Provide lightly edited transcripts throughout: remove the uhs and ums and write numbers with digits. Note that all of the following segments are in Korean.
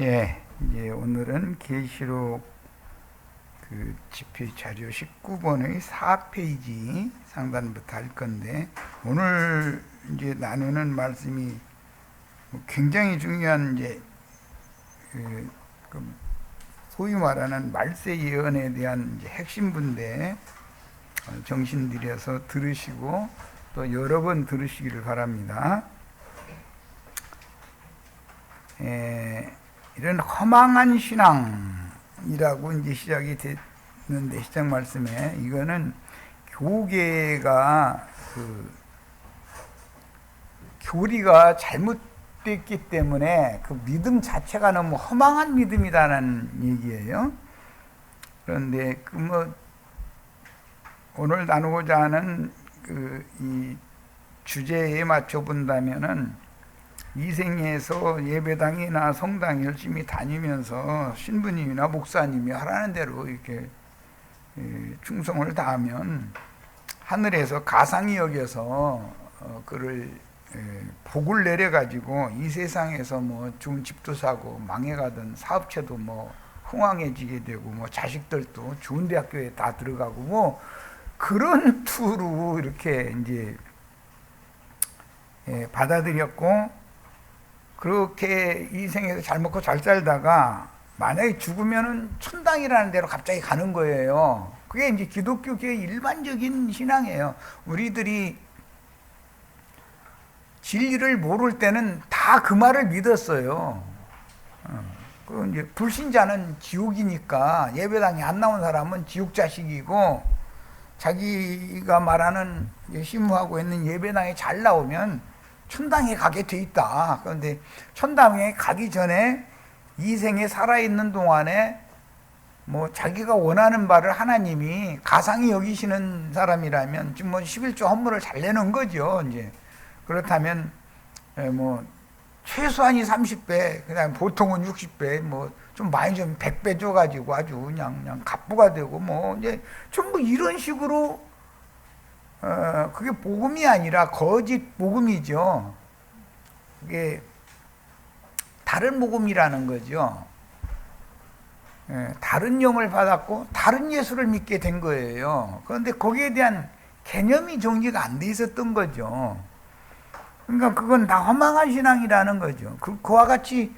예, 이제 오늘은 계시록 그 집필 자료 19번의 4페이지 상단부터 할 건데, 오늘 이제 나누는 말씀이 굉장히 중요한 이제 그 소위 말하는 말세 예언에 대한 이제 핵심부인데, 정신 들여서 들으시고 또 여러 번 들으시기를 바랍니다. 이런 허망한 신앙이라고 이제 시작이 됐는데, 시작 말씀에 이거는 교계가 교리가 잘못됐기 때문에 그 믿음 자체가 너무 허망한 믿음이라는 얘기예요. 그런데 오늘 나누고자 하는 이 주제에 맞춰 본다면은, 이 생에서 예배당이나 성당 열심히 다니면서 신부님이나 목사님이 하라는 대로 이렇게 충성을 다하면 하늘에서 가상히 여겨서 그를 복을 내려가지고 이 세상에서 뭐 좋은 집도 사고 망해가던 사업체도 뭐 흥왕해지게 되고, 뭐 자식들도 좋은 대학교에 다 들어가고, 뭐 그런 투로 이렇게 이제 받아들였고, 그렇게 이 생에서 잘 먹고 잘 살다가 만약에 죽으면은 천당이라는 데로 갑자기 가는 거예요. 그게 이제 기독교계의 일반적인 신앙이에요. 우리들이 진리를 모를 때는 다 그 말을 믿었어요. 그 이제 불신자는 지옥이니까, 예배당에 안 나온 사람은 지옥 자식이고, 자기가 말하는 심무하고 있는 예배당에 잘 나오면 천당에 가게 돼 있다. 그런데 천당에 가기 전에 이 생에 살아있는 동안에 뭐 자기가 원하는 바를 하나님이 가상히 여기시는 사람이라면 지금 뭐 11조 헌물을 잘 내는 거죠. 이제 그렇다면 뭐 최소한이 30배, 그다음 보통은 60배, 뭐 좀 많이 좀 100배 줘가지고 아주 그냥 갑부가 되고, 뭐 이제 전부 이런 식으로, 그게 복음이 아니라 거짓 복음이죠. 그게 다른 복음이라는 거죠. 다른 영을 받았고 다른 예수를 믿게 된 거예요. 그런데 거기에 대한 개념이 정리가 안 돼 있었던 거죠. 그러니까 그건 다 허망한 신앙이라는 거죠. 그와 같이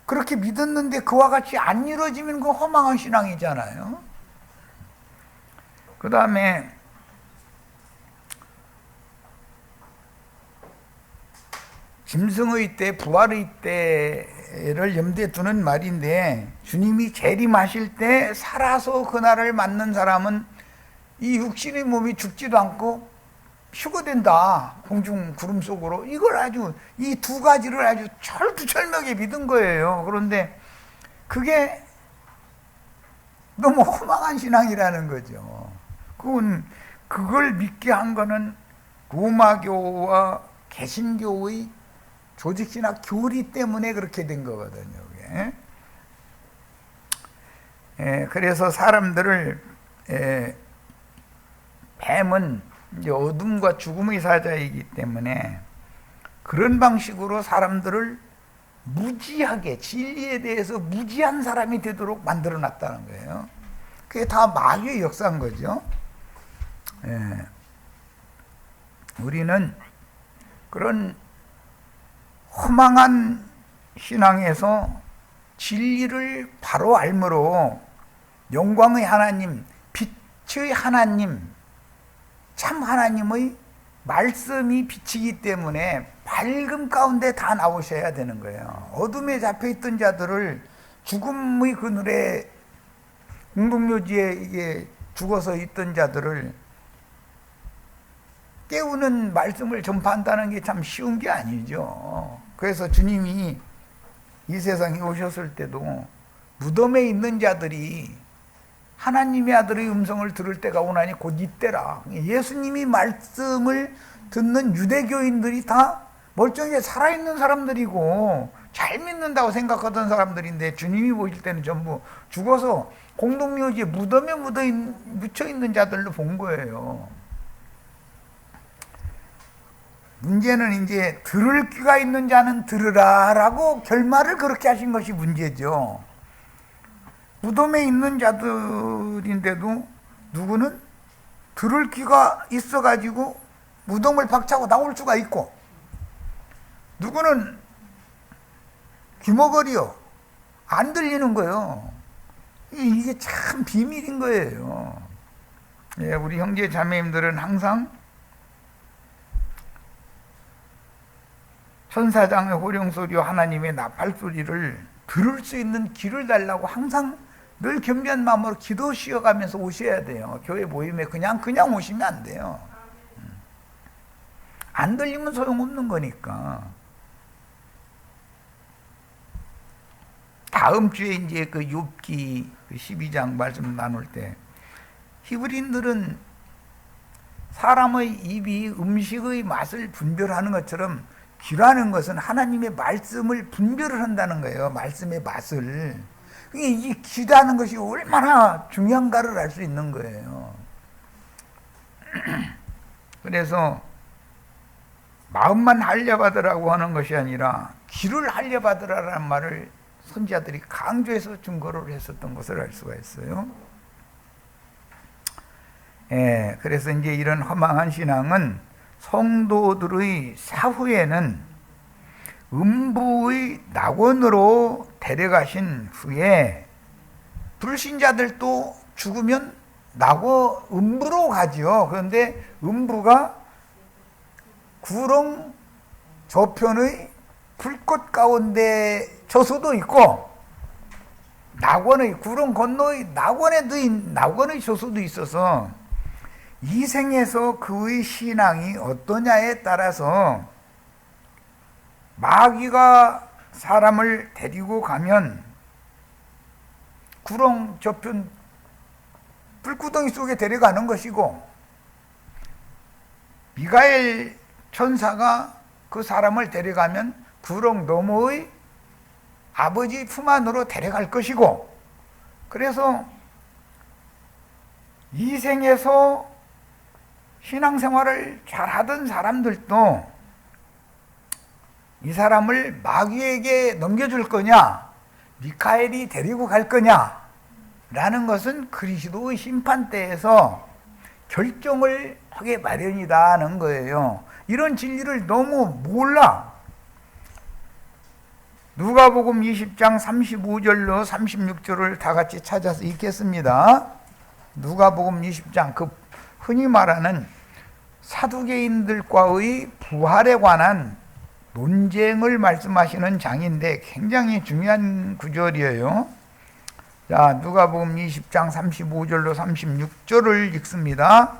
그렇게 믿었는데 그와 같이 안 이루어지면 그 허망한 신앙이잖아요. 그 다음에 짐승의 때, 부활의 때를 염두에 두는 말인데, 주님이 재림하실 때 살아서 그날을 맞는 사람은 이 육신의 몸이 죽지도 않고 휴거된다, 공중 구름 속으로. 이걸 아주, 이 두 가지를 아주 철두철미하게 믿은 거예요. 그런데 그게 너무 허망한 신앙이라는 거죠. 그걸 믿게 한 거는 로마교와 개신교의 조직신학 교리 때문에 그렇게 된 거거든요. 그래서 사람들을, 뱀은 이제 어둠과 죽음의 사자이기 때문에 그런 방식으로 사람들을 무지하게, 진리에 대해서 무지한 사람이 되도록 만들어 놨다는 거예요. 그게 다 마귀의 역사인 거죠. 우리는 그런 허망한 신앙에서 진리를 바로 알므로 영광의 하나님, 빛의 하나님, 참 하나님의 말씀이 빛이기 때문에 밝음 가운데 다 나오셔야 되는 거예요. 어둠에 잡혀있던 자들을, 죽음의 그늘에 공동묘지에 이게 죽어서 있던 자들을 깨우는 말씀을 전파한다는 게 참 쉬운 게 아니죠. 그래서 주님이 이 세상에 오셨을 때도 무덤에 있는 자들이 하나님의 아들의 음성을 들을 때가 오나니 곧 이때라. 예수님이 말씀을 듣는 유대교인들이 다 멀쩡하게 살아있는 사람들이고 잘 믿는다고 생각하던 사람들인데, 주님이 보실 때는 전부 죽어서 공동묘지에 무덤에 묻혀있는 자들로 본 거예요. 문제는 이제 들을 귀가 있는 자는 들으라라고 결말을 그렇게 하신 것이 문제죠. 무덤에 있는 자들인데도 누구는 들을 귀가 있어가지고 무덤을 박차고 나올 수가 있고, 누구는 귀머거리요 안 들리는 거예요. 이게 참 비밀인 거예요. 예, 우리 형제 자매님들은 항상 천사장의 호령소리와 하나님의 나팔소리를 들을 수 있는 귀를 달라고 항상 늘 겸비한 마음으로 기도 쉬어가면서 오셔야 돼요. 교회 모임에 그냥 오시면 안 돼요. 안 들리면 소용없는 거니까. 다음 주에 이제 그 욥기 12장 말씀 나눌 때, 히브리인들은 사람의 입이 음식의 맛을 분별하는 것처럼 귀라는 것은 하나님의 말씀을 분별을 한다는 거예요. 말씀의 맛을. 이 귀라는 것이 얼마나 중요한가를 알 수 있는 거예요. 그래서 마음만 할례받으라고 하는 것이 아니라 귀를 할례받으라라는 말을 선지자들이 강조해서 증거를 했었던 것을 알 수가 있어요. 예, 그래서 이제 이런 허망한 신앙은 성도들의 사후에는 음부의 낙원으로 데려가신 후에, 불신자들도 죽으면 음부로 가죠. 그런데 음부가 구렁 저편의 불꽃 가운데 저수도 있고, 낙원의 구렁 건너의 낙원의 저수도 있어서 이 생에서 그의 신앙이 어떠냐에 따라서 마귀가 사람을 데리고 가면 구렁 저편 불구덩이 속에 데려가는 것이고, 미가엘 천사가 그 사람을 데려가면 구렁 너머의 아버지 품 안으로 데려갈 것이고, 그래서 이 생에서 신앙생활을 잘하던 사람들도 이 사람을 마귀에게 넘겨줄 거냐, 미카엘이 데리고 갈 거냐 라는 것은 그리스도의 심판대에서 결정을 하게 마련이다는 거예요. 이런 진리를 너무 몰라. 누가복음 20장 35절로 36절을 다 같이 찾아서 읽겠습니다. 누가복음 20장, 그 흔히 말하는 사두개인들과의 부활에 관한 논쟁을 말씀하시는 장인데 굉장히 중요한 구절이에요. 자, 누가복음 20장 35절로 36절을 읽습니다.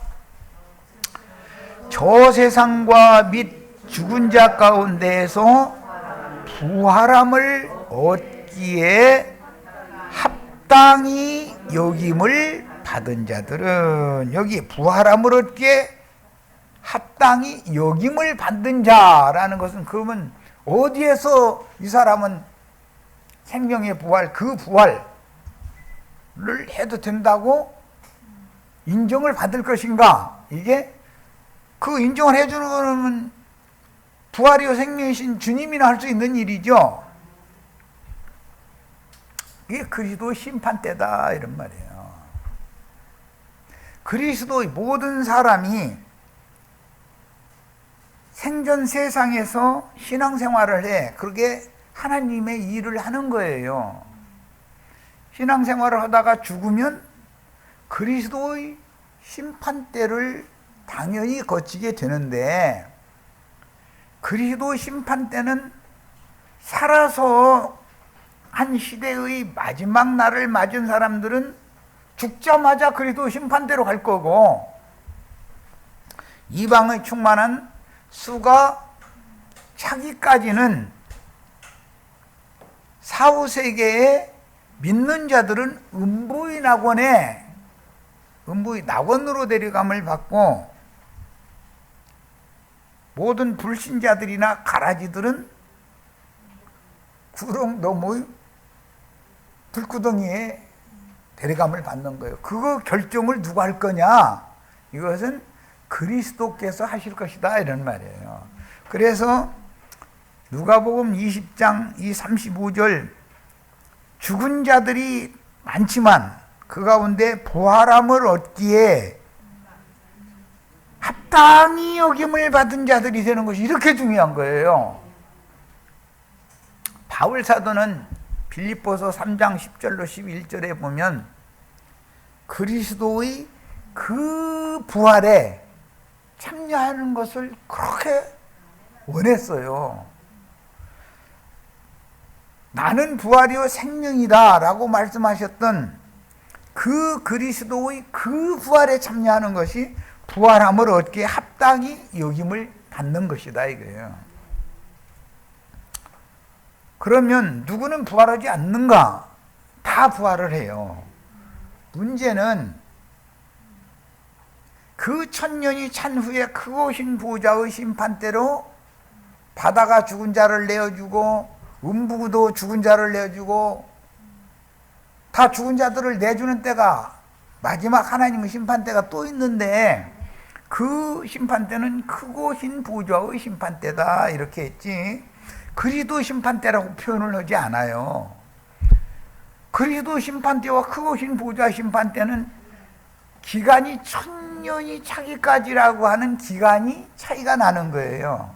저 세상과 및 죽은 자 가운데에서 부활함을 얻기에 합당히 여김을 받은 자들은, 여기 부활함을 얻기에 합당히 여김을 받는 자라는 것은, 그러면 어디에서 이 사람은 생명의 부활, 그 부활을 해도 된다고 인정을 받을 것인가? 이게 그 인정을 해주는 거는 부활이요 생명이신 주님이나 할 수 있는 일이죠. 이게 그리스도 심판 때다 이런 말이에요. 그리스도의 모든 사람이 생전 세상에서 신앙생활을 해, 그렇게 하나님의 일을 하는 거예요. 신앙생활을 하다가 죽으면 그리스도의 심판대를 당연히 거치게 되는데, 그리스도 심판 때는 살아서 한 시대의 마지막 날을 맞은 사람들은 죽자마자 그리스도 심판대로 갈 거고, 이방의 충만한 수가 차기까지는 사후세계에 믿는 자들은 음부의 낙원으로 데려감을 받고, 모든 불신자들이나 가라지들은 구렁 너머의 불구덩이에 데려감을 받는 거예요. 그거 결정을 누가 할 거냐? 이것은 그리스도께서 하실 것이다 이런 말이에요. 그래서 누가복음 20장 이 35절 죽은 자들이 많지만 그 가운데 부활함을 얻기에 합당히 여김을 받은 자들이 되는 것이 이렇게 중요한 거예요. 바울 사도는 빌립보서 3장 10절로 11절에 보면 그리스도의 그 부활에 참여하는 것을 그렇게 원했어요. 나는 부활이요 생명이다 라고 말씀하셨던 그 그리스도의 그 부활에 참여하는 것이 부활함을 얻기에 합당히 여김을 받는 것이다 이거예요. 그러면 누구는 부활하지 않는가? 다 부활을 해요. 문제는 그 천년이 찬 후에 크고 신 보좌의 심판대로 바다가 죽은 자를 내어주고 음부도 죽은 자를 내어주고 다 죽은 자들을 내주는 때가 마지막 하나님의 심판대가 또 있는데 그 심판대는 크고 신 보좌의 심판대다 이렇게 했지 그리스도 심판대라고 표현을 하지 않아요. 그리스도 심판대와 크고 신 보좌의 심판대는 기간이 천년이 차기까지라고 하는 기간이 차이가 나는 거예요.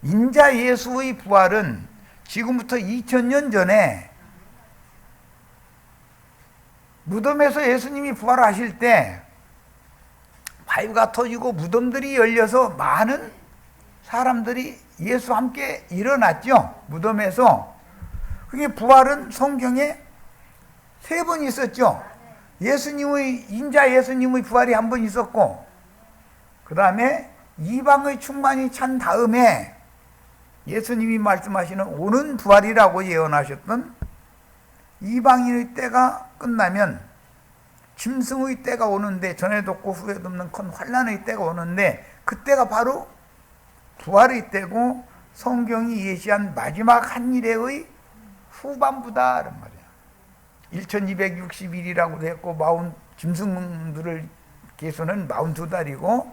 인자 예수의 부활은 지금부터 2000년 전에 무덤에서 예수님이 부활하실 때 바위가 터지고 무덤들이 열려서 많은 사람들이 예수와 함께 일어났죠. 무덤에서. 그게 부활은 성경에 3번 있었죠. 인자 예수님의 부활이 한 번 있었고 그 다음에 이방의 충만이 찬 다음에 예수님이 말씀하시는 오는 부활이라고 예언하셨던 이방인의 때가 끝나면 짐승의 때가 오는데 전에도 없고 후에도 없는 큰 환난의 때가 오는데 그때가 바로 부활의 때고 성경이 예시한 마지막 한일의 후반부다란 말이야. 1260일이라고도 했고 짐승들을 개수는 42달이고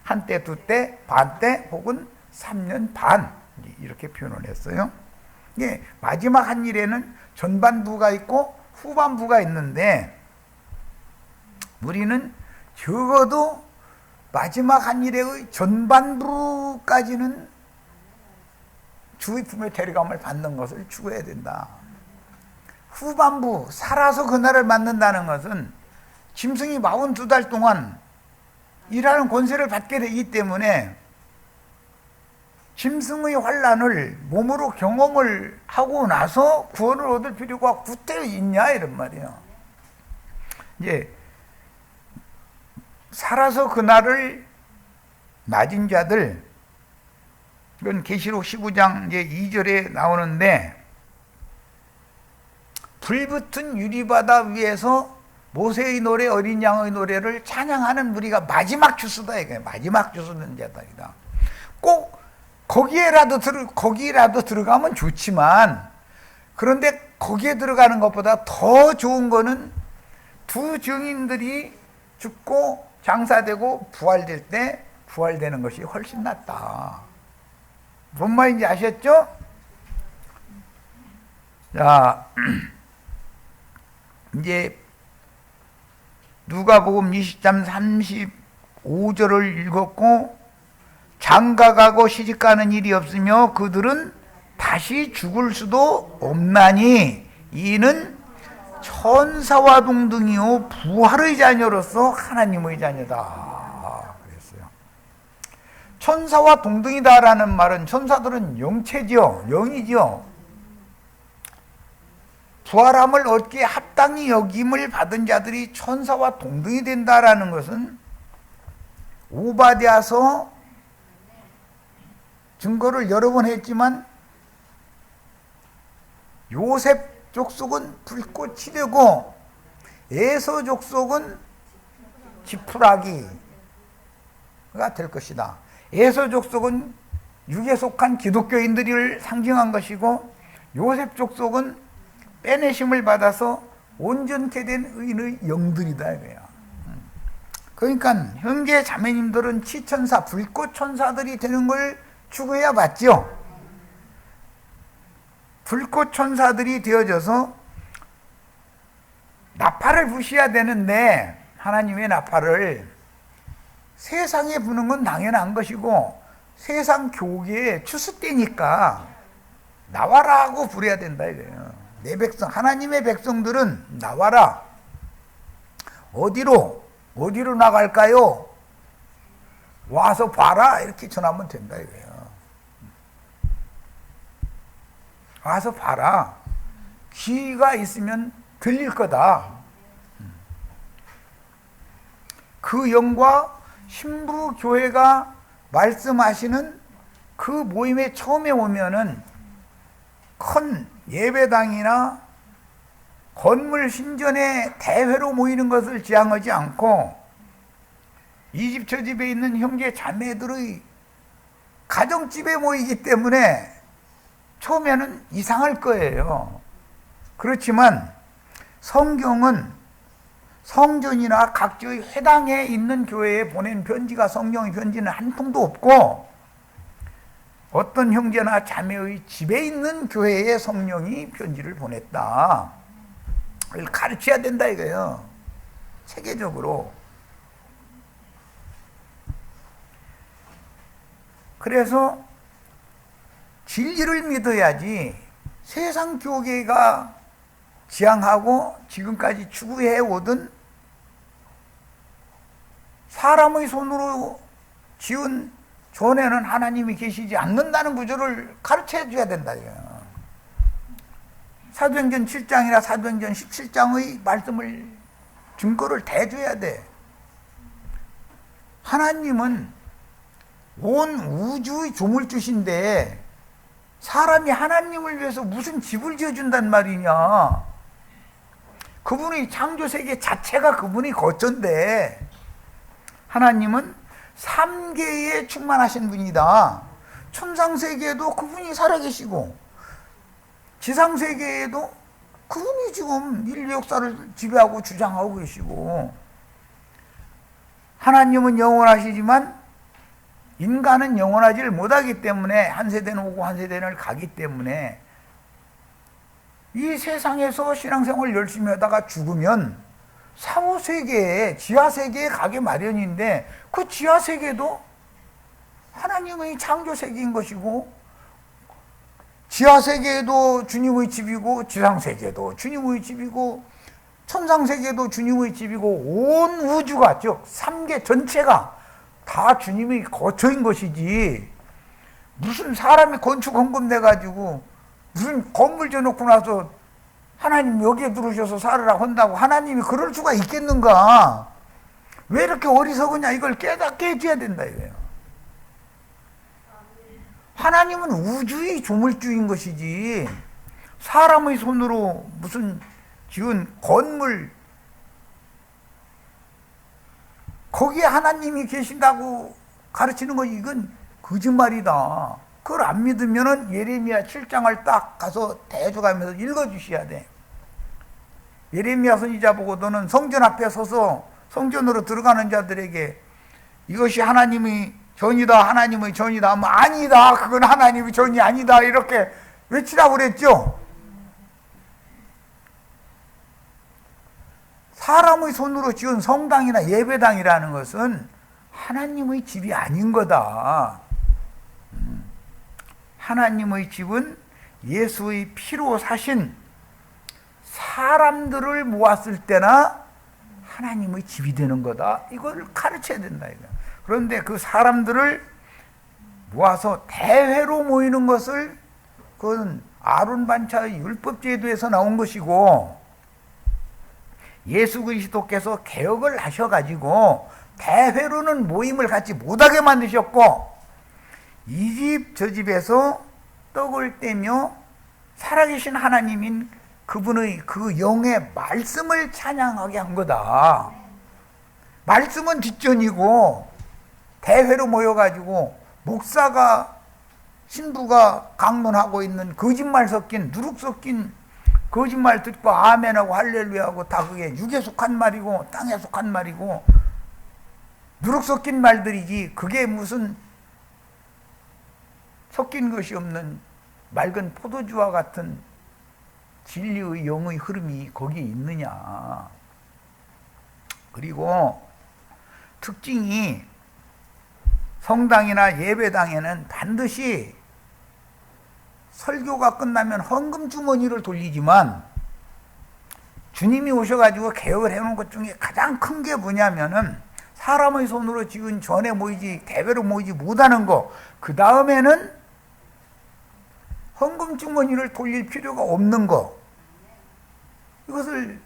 한때 두때 반때 혹은 3년 반 이렇게 표현을 했어요. 예, 마지막 한일에는 전반부가 있고 후반부가 있는데 우리는 적어도 마지막 한일의 전반부까지는 주의 품에 데려감을 받는 것을 추구해야 된다. 후반부 살아서 그날을 맞는다는 것은 짐승이 42달 동안 일하는 권세를 받게 되기 때문에 짐승의 환난을 몸으로 경험을 하고 나서 구원을 얻을 필요가 구태여 있냐 이런 말이에요. 이제 살아서 그날을 맞은 자들, 이건 계시록 19장 이제 2절에 나오는데 불붙은 유리바다 위에서 모세의 노래 어린 양의 노래를 찬양하는 무리가 마지막 주수다 이거예요. 마지막 주수는 자들이다. 꼭 거기라도 들어가면 좋지만 그런데 거기에 들어가는 것보다 더 좋은 거는 두 증인들이 죽고 장사되고 부활될 때 부활되는 것이 훨씬 낫다. 뭔 말인지 아셨죠? 자, 이제 누가복음 20장 35절을 읽었고 장가가고 시집가는 일이 없으며 그들은 다시 죽을 수도 없나니 이는 천사와 동등이요 부활의 자녀로서 하나님의 자녀다 그랬어요. 천사와 동등이다라는 말은 천사들은 영체죠. 영이죠. 부활함을 얻기에 합당히 여김을 받은 자들이 천사와 동등이 된다라는 것은 오바댜서 증거를 여러 번 했지만 요셉 족속은 불꽃이 되고 에서 족속은 지푸라기가 될 것이다. 에서 족속은 육에 속한 기독교인들을 상징한 것이고 요셉 족속은 빼내심을 받아서 온전케 된 의인의 영들이다 이거야. 그러니까 형제 자매님들은 치천사, 불꽃천사들이 되는 걸 추구해야 맞죠. 불꽃천사들이 되어져서 나팔을 부셔야 되는데 하나님의 나팔을 세상에 부는 건 당연한 것이고 세상 교계의 추수 때니까 나와라 하고 부려야 된다 이거예요. 내 백성, 하나님의 백성들은 나와라. 어디로 나갈까요? 와서 봐라 이렇게 전하면 된다 이거예요. 와서 봐라. 귀가 있으면 들릴 거다. 그 영과 신부교회가 말씀하시는 그 모임에 처음에 오면은 큰 예배당이나 건물 신전에 대회로 모이는 것을 지향하지 않고 이 집 저 집에 있는 형제 자매들의 가정집에 모이기 때문에 처음에는 이상할 거예요. 그렇지만 성경은 성전이나 각지의 회당에 있는 교회에 보낸 편지가 성경의 편지는 한 통도 없고 어떤 형제나 자매의 집에 있는 교회에 성령이 편지를 보냈다. 이걸 가르쳐야 된다 이거예요. 체계적으로. 그래서 진리를 믿어야지 세상 교계가 지향하고 지금까지 추구해 오던 사람의 손으로 지은 존에는 하나님이 계시지 않는다는 구조를 가르쳐 줘야 된다. 사도행전 7장이나 사도행전 17장의 말씀을 증거를 대줘야 돼. 하나님은 온 우주의 조물주신데 사람이 하나님을 위해서 무슨 집을 지어준단 말이냐. 그분의 창조세계 자체가 그분이 거처인데 하나님은 3계에 충만하신 분이다. 천상세계에도 그분이 살아계시고 지상세계에도 그분이 지금 인류 역사를 지배하고 주장하고 계시고 하나님은 영원하시지만 인간은 영원하지를 못하기 때문에 한 세대는 오고 한 세대는 가기 때문에 이 세상에서 신앙생활 열심히 하다가 죽으면 사후세계에 지하세계에 가게 마련인데 그 지하세계도 하나님의 창조세계인 것이고 지하세계도 주님의 집이고 지상세계도 주님의 집이고 천상세계도 주님의 집이고 온 우주가 즉 3계 전체가 다 주님의 거처인 것이지 무슨 사람이 건축 헌금돼가지고 무슨 건물 지어놓고 나서 하나님 여기에 들어오셔서 살으라 한다고 하나님이 그럴 수가 있겠는가. 왜 이렇게 어리석으냐. 이걸 깨닫게 해줘야 된다 이거예요. 하나님은 우주의 조물주인 것이지 사람의 손으로 무슨 지은 건물 거기에 하나님이 계신다고 가르치는 거 이건 거짓말이다. 그걸 안 믿으면은 예레미야 7장을 딱 가서 대줘가면서 읽어주셔야 돼. 예레미야 선지자 보고 너는 성전 앞에 서서 성전으로 들어가는 자들에게 이것이 하나님의 전이다, 하나님의 전이다 하면 아니다, 그건 하나님의 전이 아니다 이렇게 외치라고 그랬죠. 사람의 손으로 지은 성당이나 예배당이라는 것은 하나님의 집이 아닌 거다. 하나님의 집은 예수의 피로 사신 사람들을 모았을 때나 하나님의 집이 되는 거다. 이걸 가르쳐야 된다. 이거. 그런데 그 사람들을 모아서 대회로 모이는 것을 그건 아론 반차의 율법제도에서 나온 것이고 예수 그리스도께서 개혁을 하셔가지고 대회로는 모임을 갖지 못하게 만드셨고 이 집 저 집에서 떡을 떼며 살아계신 하나님인 그분의 그 영의 말씀을 찬양하게 한 거다. 말씀은 뒷전이고 대회로 모여가지고 목사가 신부가 강론하고 있는 거짓말 섞인 누룩 섞인 거짓말 듣고 아멘하고 할렐루야하고 다 그게 육에 속한 말이고 땅에 속한 말이고 누룩 섞인 말들이지 그게 무슨 섞인 것이 없는 맑은 포도주와 같은 진리의 영의 흐름이 거기에 있느냐. 그리고 특징이 성당이나 예배당에는 반드시 설교가 끝나면 헌금 주머니를 돌리지만 주님이 오셔가지고 개혁을 해놓은 것 중에 가장 큰 게 뭐냐면은 사람의 손으로 지은 전에 모이지 대회로 모이지 못하는 거, 그 다음에는 헌금 주머니를 돌릴 필요가 없는 거, 이것을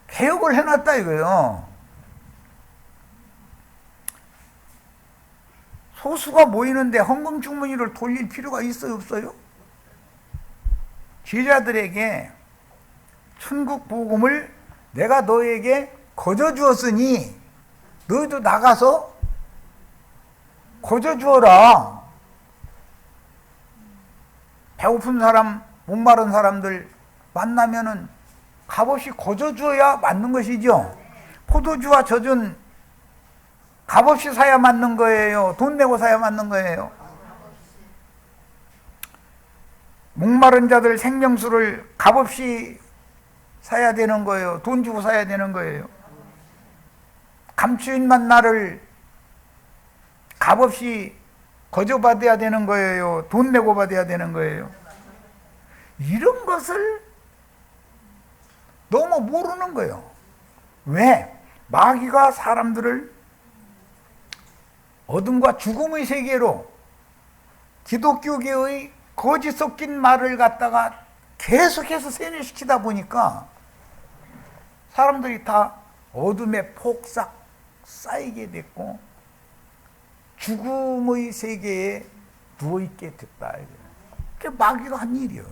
개혁을 해놨다 이거예요. 소수가 모이는데 헌금 주머니를 돌릴 필요가 있어요, 없어요? 제자들에게 천국 복음을 내가 너에게 거저 주었으니 너희도 나가서 거저 주어라. 배고픈 사람, 목마른 사람들 만나면은 값없이 거저 주어야 맞는 것이죠. 포도주와 젖은 값없이 사야 맞는 거예요? 돈 내고 사야 맞는 거예요? 목마른 자들 생명수를 값없이 사야 되는 거예요? 돈 주고 사야 되는 거예요? 감추인 만나를 값없이 거저 받아야 되는 거예요? 돈 내고 받아야 되는 거예요? 이런 것을 너무 모르는 거예요. 왜? 마귀가 사람들을 어둠과 죽음의 세계로 기독교계의 거짓 섞인 말을 갖다가 계속해서 세뇌시키다 보니까 사람들이 다 어둠에 폭삭 쌓이게 됐고 죽음의 세계에 누워있게 됐다. 그게 마귀가 한 일이요.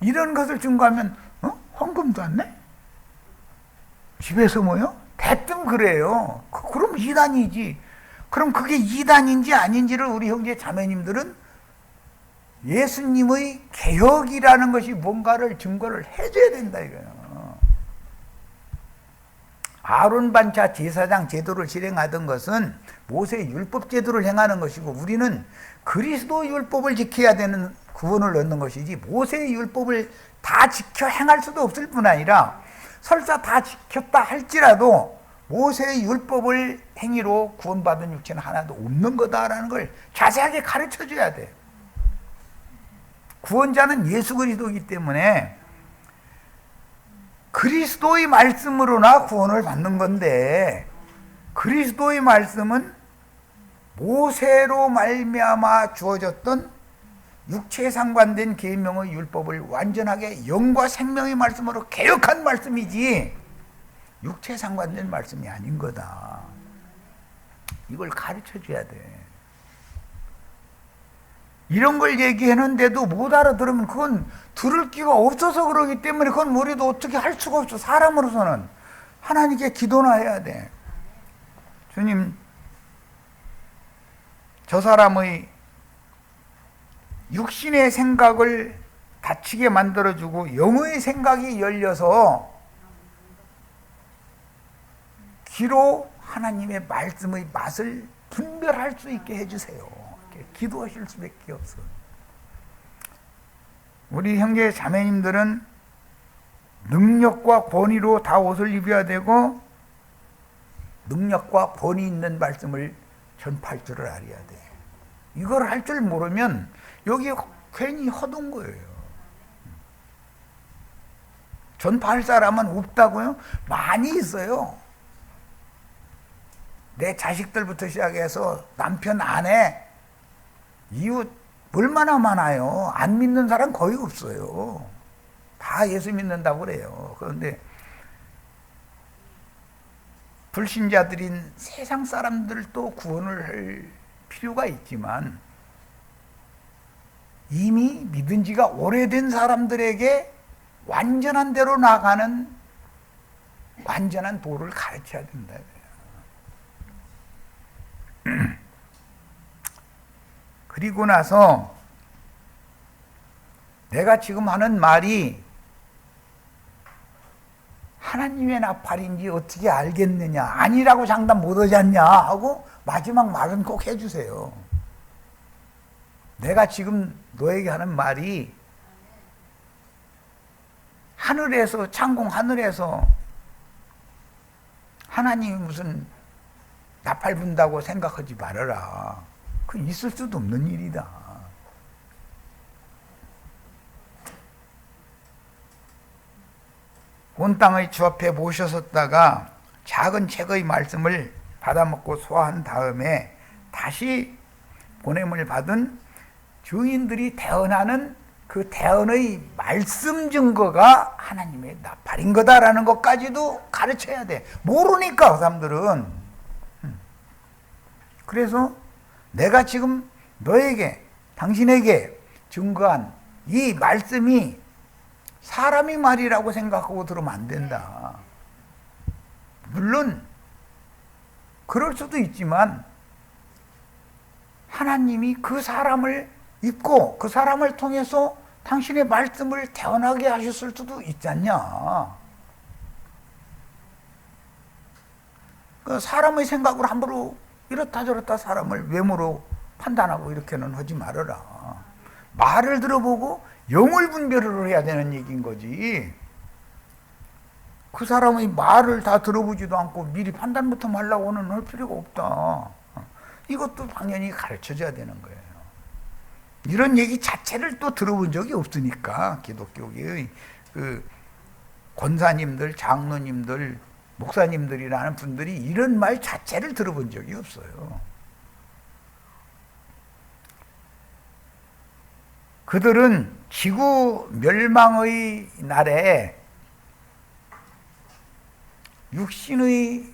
이런 것을 증거하면 헌금도 안 내? 집에서 뭐요? 대뜸 그래요. 그럼 이단이지. 그럼 그게 이단인지 아닌지를 우리 형제 자매님들은 예수님의 개혁이라는 것이 뭔가를 증거를 해줘야 된다 이거예요. 아론 반차 제사장 제도를 실행하던 것은 모세의 율법 제도를 행하는 것이고 우리는 그리스도 율법을 지켜야 되는 구원을 얻는 것이지 모세의 율법을 다 지켜 행할 수도 없을 뿐 아니라 설사 다 지켰다 할지라도 모세의 율법을 행위로 구원받은 육체는 하나도 없는 거다라는 걸 자세하게 가르쳐줘야 돼. 구원자는 예수 그리스도이기 때문에 그리스도의 말씀으로나 구원을 받는 건데 그리스도의 말씀은 모세로 말미암아 주어졌던 육체에 상관된 계명의 율법을 완전하게 영과 생명의 말씀으로 개혁한 말씀이지 육체에 상관된 말씀이 아닌 거다. 이걸 가르쳐줘야 돼. 이런 걸 얘기하는데도 못 알아들으면 그건 들을 기가 없어서 그러기 때문에 그건 우리도 어떻게 할 수가 없어. 사람으로서는 하나님께 기도나 해야 돼. 주님, 저 사람의 육신의 생각을 닫히게 만들어주고 영의 생각이 열려서 귀로 하나님의 말씀의 맛을 분별할 수 있게 해주세요. 기도하실 수밖에 없어. 우리 형제 자매님들은 능력과 권위로 다 옷을 입어야 되고 능력과 권위 있는 말씀을 전파할 줄을 알아야 돼. 이걸 할 줄 모르면 여기 괜히 허둔 거예요. 전파할 사람은 없다고요? 많이 있어요. 내 자식들부터 시작해서 남편, 아내, 이웃 얼마나 많아요. 안 믿는 사람 거의 없어요. 다 예수 믿는다고 그래요. 그런데 불신자들인 세상 사람들도 구원을 할 필요가 있지만 이미 믿은 지가 오래된 사람들에게 완전한 대로 나가는 완전한 도를 가르쳐야 된다. 그리고 나서 내가 지금 하는 말이 하나님의 나팔인지 어떻게 알겠느냐, 아니라고 장담 못하지 않냐 하고 마지막 말은 꼭 해주세요. 내가 지금 너에게 하는 말이 하늘에서, 창공 하늘에서 하나님이 무슨 나팔 분다고 생각하지 말아라. 그건 있을 수도 없는 일이다. 온 땅의 주 앞에 모셔섰다가 작은 책의 말씀을 받아먹고 소화한 다음에 다시 보냄을 받은 증인들이 대언하는 그 대언의 말씀 증거가 하나님의 나팔인 거다라는 것까지도 가르쳐야 돼. 모르니까 그 사람들은. 그래서 내가 지금 너에게, 당신에게 증거한 이 말씀이 사람이 말이라고 생각하고 들으면 안 된다. 물론 그럴 수도 있지만 하나님이 그 사람을 입고 그 사람을 통해서 당신의 말씀을 태어나게 하셨을 수도 있지 않냐. 그 사람의 생각으로 함부로 이렇다 저렇다 사람을 외모로 판단하고 이렇게는 하지 말아라. 말을 들어보고 영을 분별을 해야 되는 얘기인 거지. 그 사람의 말을 다 들어보지도 않고 미리 판단부터 하려고는 할 필요가 없다. 이것도 당연히 가르쳐줘야 되는 거예요. 이런 얘기 자체를 또 들어본 적이 없으니까 기독교계의 그 권사님들, 장로님들, 목사님들이라는 분들이 이런 말 자체를 들어본 적이 없어요. 그들은 지구 멸망의 날에 육신의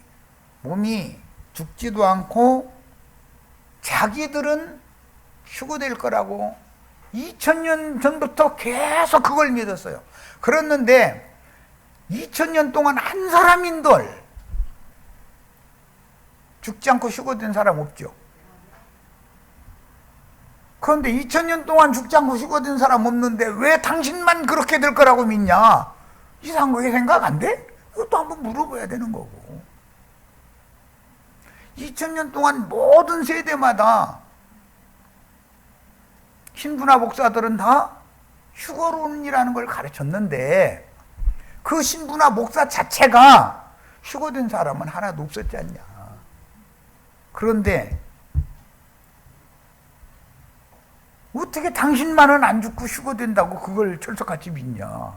몸이 죽지도 않고 자기들은 휴거될 거라고 2000년 전부터 계속 그걸 믿었어요. 그랬는데 2000년 동안 한 사람인들 죽지 않고 휴거된 사람 없죠. 그런데 2000년 동안 죽지 않고 휴거된 사람 없는데 왜 당신만 그렇게 될 거라고 믿냐? 이상하게 생각 안 돼? 이것도 한번 물어봐야 되는 거고. 2000년 동안 모든 세대마다 신부나 목사들은 다 휴거론이라는 걸 가르쳤는데 그 신부나 목사 자체가 휴거된 사람은 하나도 없었지 않냐. 그런데 어떻게 당신만은 안 죽고 휴거된다고 그걸 철석같이 믿냐.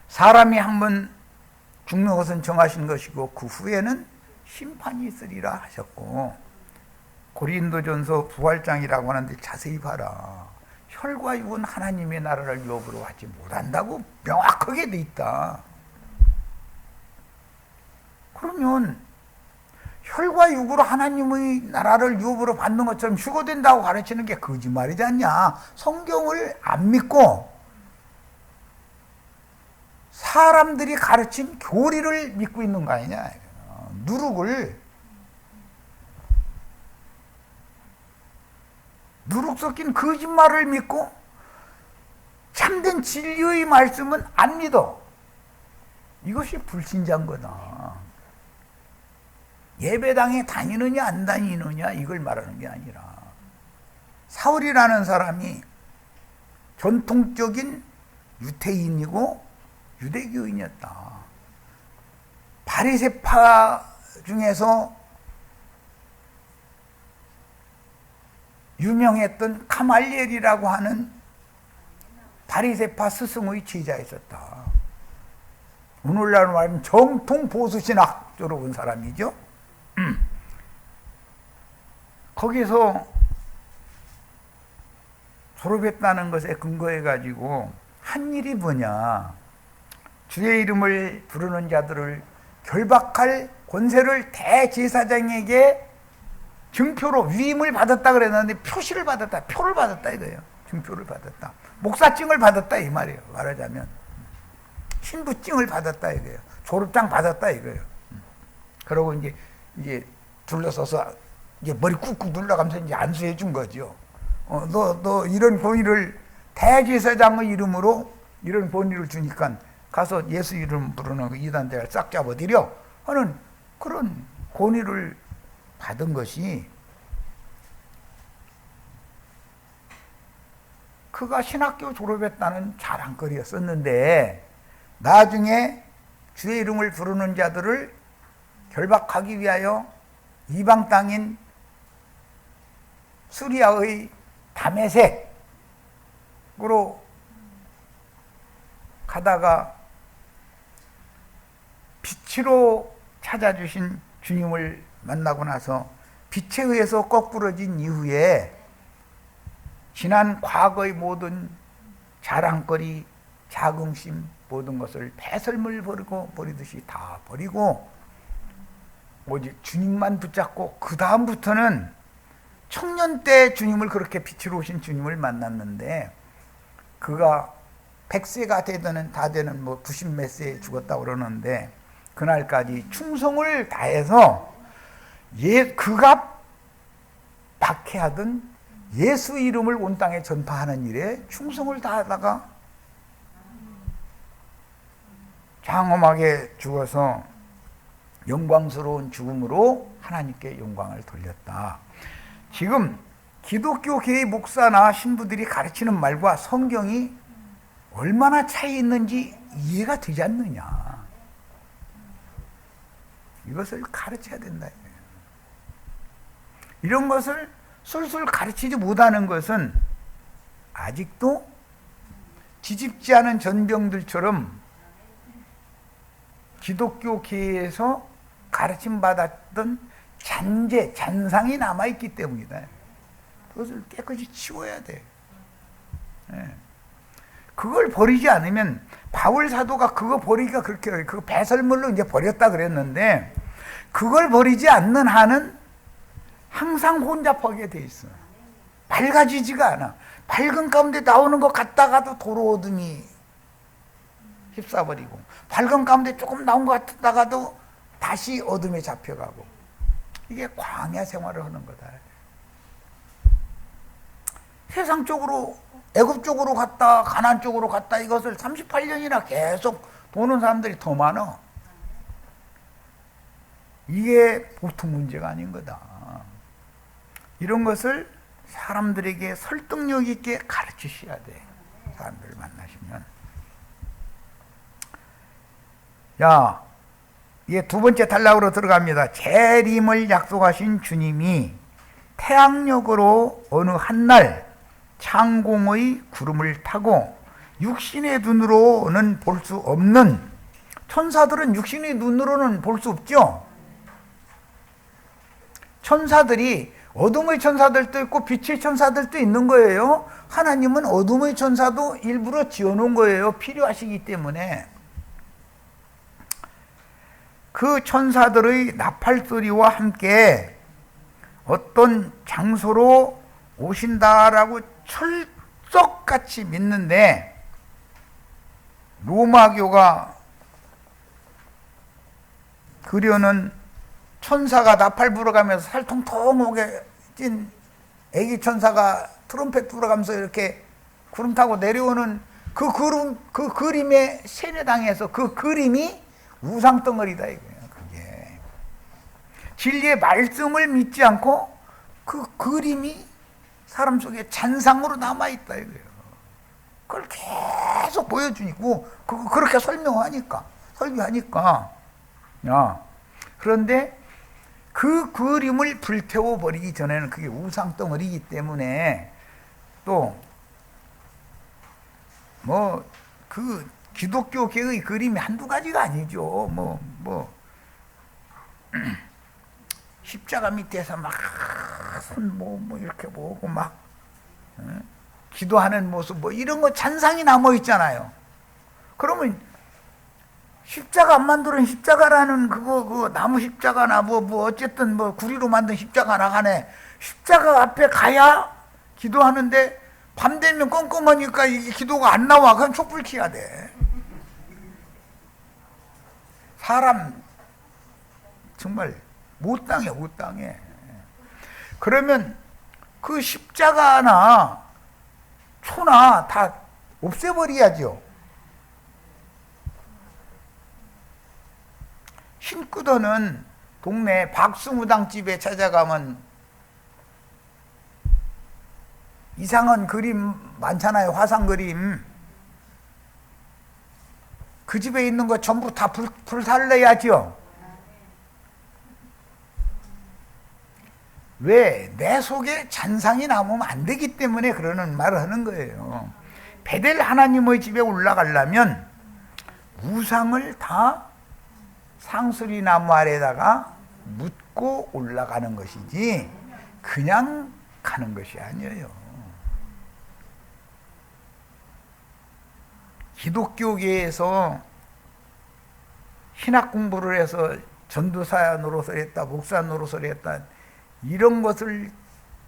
사람이 한번 죽는 것은 정하신 것이고 그 후에는 심판이 있으리라 하셨고, 고린도전서 부활장이라고 하는데 자세히 봐라. 혈과 육은 하나님의 나라를 유업으로 하지 못한다고 명확하게 돼 있다. 그러면 혈과 육으로 하나님의 나라를 유업으로 받는 것처럼 휴거된다고 가르치는 게 거짓말이지 않냐. 성경을 안 믿고 사람들이 가르친 교리를 믿고 있는 거 아니냐. 누룩 섞인 거짓말을 믿고 참된 진리의 말씀은 안 믿어. 이것이 불신자인 거다. 예배당에 다니느냐 안 다니느냐 이걸 말하는 게 아니라, 사울이라는 사람이 전통적인 유태인이고 유대교인이었다. 바리새파 중에서 유명했던 가말리엘이라고 하는 바리새파 스승의 제자가 있었다. 오늘날 말하면 정통 보수신학 졸업한 사람이죠. 거기서 졸업했다는 것에 근거해 가지고 한 일이 뭐냐, 주의 이름을 부르는 자들을 결박할 권세를 대제사장에게 증표로 위임을 받았다 그랬는데 표시를 받았다, 표를 받았다 이거예요. 증표를 받았다, 목사증을 받았다 이 말이에요. 말하자면 신부증을 받았다 이거예요. 졸업장 받았다 이거예요. 그러고 이제 둘러서서 이제 머리 꾹꾹 눌러가면서 이제 안수해 준 거죠. 너 이런 권위를, 대제사장의 이름으로 이런 권위를 주니까 가서 예수 이름 부르는 그 이단들을 싹 잡아들여 하는 그런 권위를 받은 것이 그가 신학교 졸업했다는 자랑거리였었는데 나중에 주의 이름을 부르는 자들을 결박하기 위하여 이방 땅인 수리아의 다메섹으로 가다가 빛으로 찾아주신 주님을 만나고 나서 빛에 의해서 거꾸러진 이후에 지난 과거의 모든 자랑거리, 자긍심 모든 것을 배설물 버리듯이 다 버리고 오직 주님만 붙잡고 그 다음부터는 청년 때 주님을 그렇게 빛으로 오신 주님을 만났는데 그가 100세가 되든 다 되는 뭐 90몇 세에 죽었다고 그러는데 그날까지 충성을 다해서 그가 박해하던 예수 이름을 온 땅에 전파하는 일에 충성을 다하다가 장엄하게 죽어서 영광스러운 죽음으로 하나님께 영광을 돌렸다. 지금 기독교계의 목사나 신부들이 가르치는 말과 성경이 얼마나 차이 있는지 이해가 되지 않느냐. 이것을 가르쳐야 된다. 이런 것을 술술 가르치지 못하는 것은 아직도 뒤집지 않은 전병들처럼 기독교계에서 가르침받았던 잔상이 남아있기 때문이다. 그것을 깨끗이 치워야 돼. 그걸 버리지 않으면 바울 사도가 그거 버리기가 그렇게 그 배설물로 이제 버렸다 그랬는데 그걸 버리지 않는 한은 항상 혼잡하게 돼 있어. 밝아지지가 않아. 밝은 가운데 나오는 것 같다가도 도로 어둠이 휩싸버리고 밝은 가운데 조금 나온 것 같다가도 다시 어둠에 잡혀가고 이게 광야 생활을 하는 거다. 세상 쪽으로 애굽 쪽으로 갔다 가나안 쪽으로 갔다 이것을 38년이나 계속 보는 사람들이 더 많아. 이게 보통 문제가 아닌 거다. 이런 것을 사람들에게 설득력 있게 가르치셔야 돼. 사람들을 만나시면. 자, 이게 두 번째 단락으로 들어갑니다. 재림을 약속하신 주님이 태양력으로 어느 한날 창공의 구름을 타고 육신의 눈으로는 볼 수 없는, 천사들은 육신의 눈으로는 볼 수 없죠. 천사들이 어둠의 천사들도 있고 빛의 천사들도 있는 거예요. 하나님은 어둠의 천사도 일부러 지어놓은 거예요. 필요하시기 때문에. 그 천사들의 나팔소리와 함께 어떤 장소로 오신다라고 철석같이 믿는데, 로마교가 그려는 천사가 나팔 불어가면서 살통통하게 찐 애기 천사가 트럼펫 불어가면서 이렇게 구름 타고 내려오는 그 그림에 세례당해서 그 그림이 우상덩어리다 이거예요. 그게 진리의 말씀을 믿지 않고 그 그림이 사람 속에 잔상으로 남아있다 이거예요. 그걸 계속 보여주니까 그렇게 설명하니까 설교하니까. 그런데 그 그림을 불태워 버리기 전에는 그게 우상덩어리이기 때문에 또 뭐 그 기독교계의 그림이 한두 가지가 아니죠. 십자가 밑에서 막 손 뭐 이렇게 보고 막 기도하는 모습 뭐 이런 거 잔상이 남아 있잖아요. 그러면 십자가 안 만들은 십자가라는 그 나무 십자가나 뭐 어쨌든 뭐 구리로 만든 십자가나 간에 십자가 앞에 가야 기도하는데 밤 되면 껌껌하니까 이게 기도가 안 나와. 그럼 촛불 켜야 돼. 사람 정말 못 당해. 그러면 그 십자가나 초나 다 없애버려야죠. 신구도는 동네 박수무당집에 찾아가면 이상한 그림 많잖아요. 화상 그림. 그 집에 있는 거 전부 다 불살려야죠. 왜? 내 속에 잔상이 남으면 안 되기 때문에 그러는 말을 하는 거예요. 베델 하나님의 집에 올라가려면 우상을 다 상수리 나무 아래다가 묻고 올라가는 것이지 그냥 가는 것이 아니에요. 기독교계에서 신학 공부를 해서 전도사 노릇을 했다, 목사 노릇을 했다, 이런 것을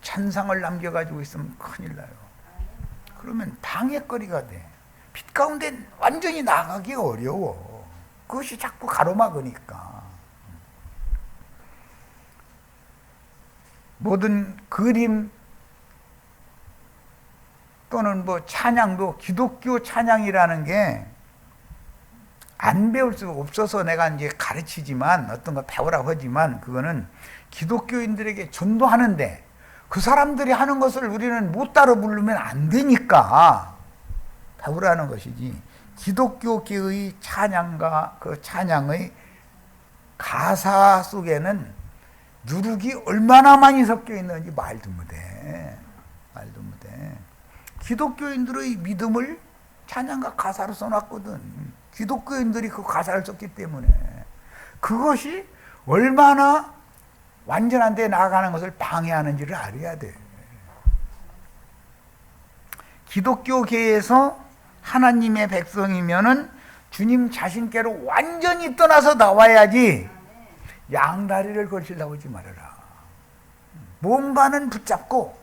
찬상을 남겨가지고 있으면 큰일 나요. 그러면 방해거리가 돼. 빛 가운데 완전히 나가기 어려워. 그것이 자꾸 가로막으니까. 모든 그림 또는 뭐 찬양도 기독교 찬양이라는 게 안 배울 수 없어서 내가 이제 가르치지만 어떤 거 배우라고 하지만 그거는 기독교인들에게 전도하는데 그 사람들이 하는 것을 우리는 못 따라 부르면 안 되니까 배우라는 것이지, 기독교계의 찬양과 그 찬양의 가사 속에는 누룩이 얼마나 많이 섞여 있는지 말도 못해. 말도 못해. 기독교인들의 믿음을 찬양과 가사로 써놨거든. 기독교인들이 그 가사를 썼기 때문에 그것이 얼마나 완전한 데 나아가는 것을 방해하는지를 알아야 돼. 기독교계에서 하나님의 백성이면은 주님 자신께로 완전히 떠나서 나와야지 양다리를 걸치려고 하지 말아라. 뭔가는 붙잡고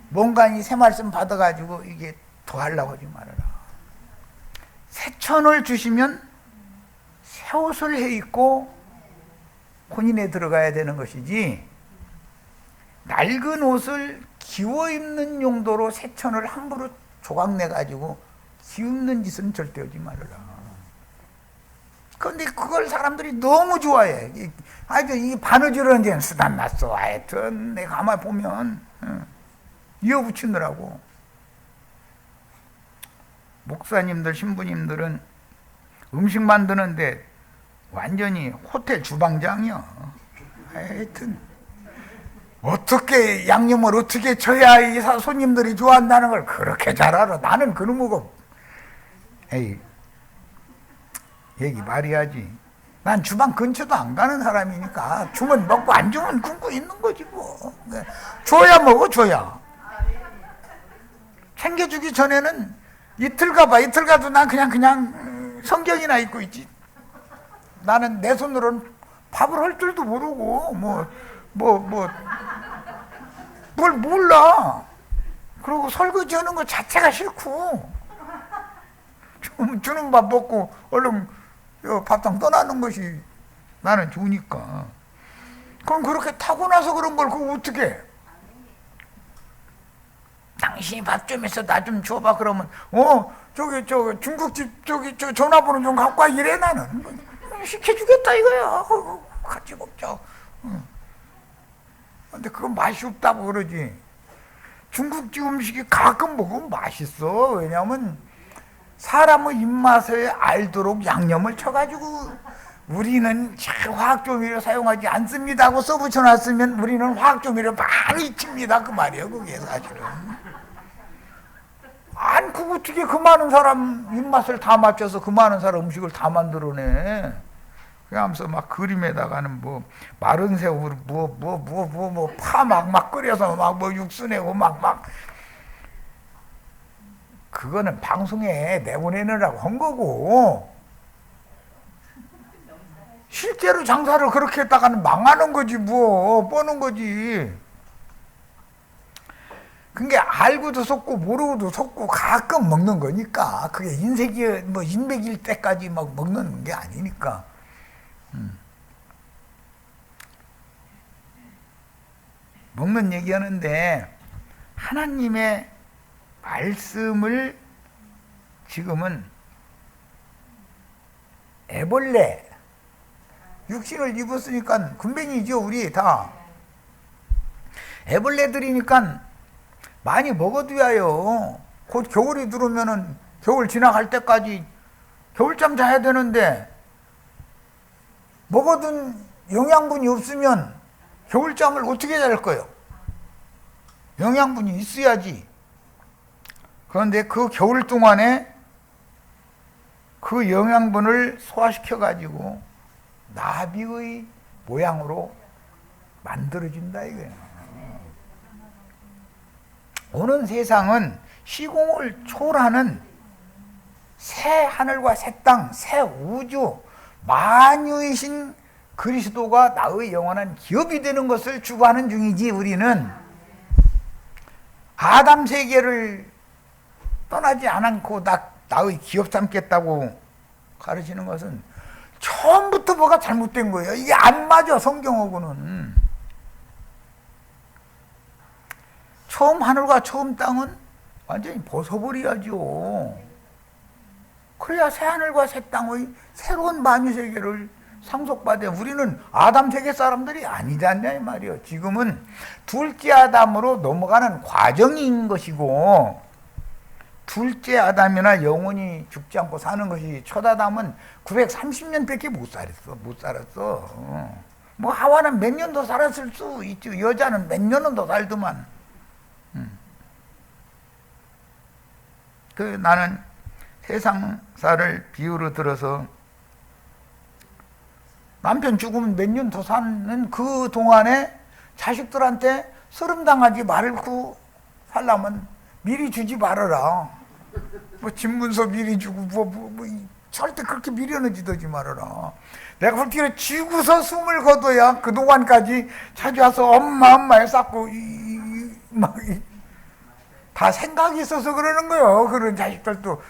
뭔가 이 새 말씀 받아가지고 이게 더 하려고 하지 말아라. 새 천을 주시면 새 옷을 해 입고 혼인에 들어가야 되는 것이지, 낡은 옷을 기워 입는 용도로 새 천을 함부로 조각내 가지고 기웃는 짓은 절대 하지 말아라. 그런데 그걸 사람들이 너무 좋아해. 아주 이 바느질은 이제 수단 났어. 하여튼 내가 가만히 보면 이어붙이느라고. 목사님들, 신부님들은 음식 만드는데 완전히 호텔 주방장이야. 하여튼 어떻게 양념을 어떻게 쳐야 이 손님들이 좋아한다는 걸 그렇게 잘 알아. 나는 그런 거 에이, 얘기 말해야지. 난 주방 근처도 안 가는 사람이니까 주면 먹고 안 주면 굶고 있는 거지 뭐. 줘야 먹어, 줘야. 챙겨주기 전에는 이틀 가봐. 이틀 가도 난 그냥 성경이나 읽고 있지. 나는 내 손으로는 밥을 할 줄도 모르고 뭘 몰라. 그리고 설거지 하는 것 자체가 싫고 주는 밥 먹고 얼른 밥상 떠나는 것이 나는 좋으니까. 그럼 그렇게 타고나서 그런 걸 그거 어떻게 해? 당신이 밥 좀 해서 나 좀 줘봐. 그러면 저기 중국집 저 전화번호 좀 갖고 와 이래. 나는 시켜주겠다 이거야. 같이 먹자. 근데 그건 맛이 없다고 그러지. 중국집 음식이 가끔 먹으면 맛있어. 왜냐하면 사람의 입맛에 알도록 양념을 쳐가지고, 우리는 화학조미료 사용하지 않습니다 하고 써붙여놨으면 우리는 화학조미료 많이 칩니다 그 말이에요. 그게 사실은. 안, 그거 어떻게 그 많은 사람 입맛을 다 맞춰서 그 많은 사람 음식을 다 만들어내. 그러면서 막 그림에다가는 마른 새우를 파 막 끓여서 육수 내고 그거는 방송에 내보내느라고 한 거고, 실제로 장사를 그렇게 했다가는 망하는 거지 뻔한 거지. 그게 알고도 속고 모르고도 속고 가끔 먹는 거니까, 그게 인백일 때까지 먹는 게 아니니까. 먹는 얘기하는데 하나님의 말씀을 지금은 애벌레, 육신을 입었으니까 군뱅이죠, 우리 다. 애벌레들이니까 많이 먹어둬야요. 곧 겨울이 들어오면은 겨울 지나갈 때까지 겨울잠 자야 되는데 먹어둔 영양분이 없으면 겨울잠을 어떻게 잘 거예요? 영양분이 있어야지. 그런데 그 겨울 동안에 그 영양분을 소화시켜 가지고 나비의 모양으로 만들어준다 이거예요. 오는 세상은 시공을 초월하는 새 하늘과 새 땅, 새 우주, 만유이신 그리스도가 나의 영원한 기업이 되는 것을 추구하는 중이지. 우리는 아담 세계를 떠나지 않고 나의 기업 삼겠다고 가르치는 것은 처음부터 뭐가 잘못된 거예요. 이게 안 맞아, 성경하고는. 처음 하늘과 처음 땅은 완전히 벗어버려야죠. 그래야 새 하늘과 새 땅의 새로운 만유세계를 상속받아야. 우리는 아담 세계 사람들이 아니지 않냐 이 말이에요. 지금은 둘째 아담으로 넘어가는 과정인 것이고, 둘째 아담이나 영원히 죽지 않고 사는 것이, 첫 아담은 930년밖에 못 살았어. 뭐 하와는 몇 년 더 살았을 수 있죠. 여자는 몇 년은 더 살더만. 나는 세상사를 비유로 들어서 남편 죽으면 몇 년 더 사는 그 동안에 자식들한테 서름당하지 말고 살려면 미리 주지 말아라. 뭐 집문서 미리 주고 절대 그렇게 미련해지지 말아라. 내가 그렇게 쥐고서 숨을 거둬야 그 동안까지 찾아와서 엄마 쌓고 다 생각이 있어서 그러는 거예요. 그런 자식들도.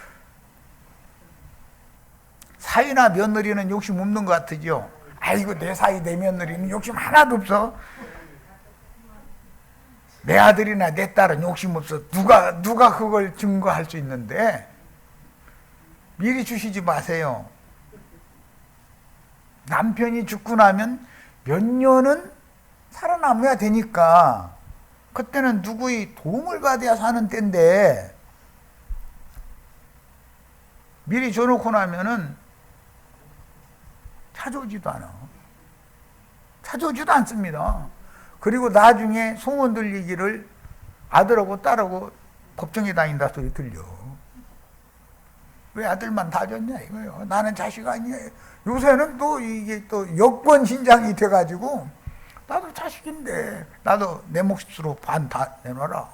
사위나 며느리는 욕심 없는 것 같으죠. 아이고, 내 사위 내 며느리는 욕심 하나도 없어. 내 아들이나 내 딸은 욕심 없어. 누가 그걸 증거할 수 있는데. 미리 주시지 마세요. 남편이 죽고 나면 몇 년은 살아남아야 되니까 그때는 누구의 도움을 받아야 사는 때인데, 미리 줘놓고 나면은 찾아오지도 않아. 찾아오지도 않습니다. 그리고 나중에 소문 들리기를 아들하고 딸하고 법정에 다닌다 소리 들려. 왜 아들만 다 줬냐 이거예요. 나는 자식 아니에요. 요새는 또 이게 또 여권 신장이 돼가지고 나도 자식인데 나도 내 몫으로 반 다 내놔라.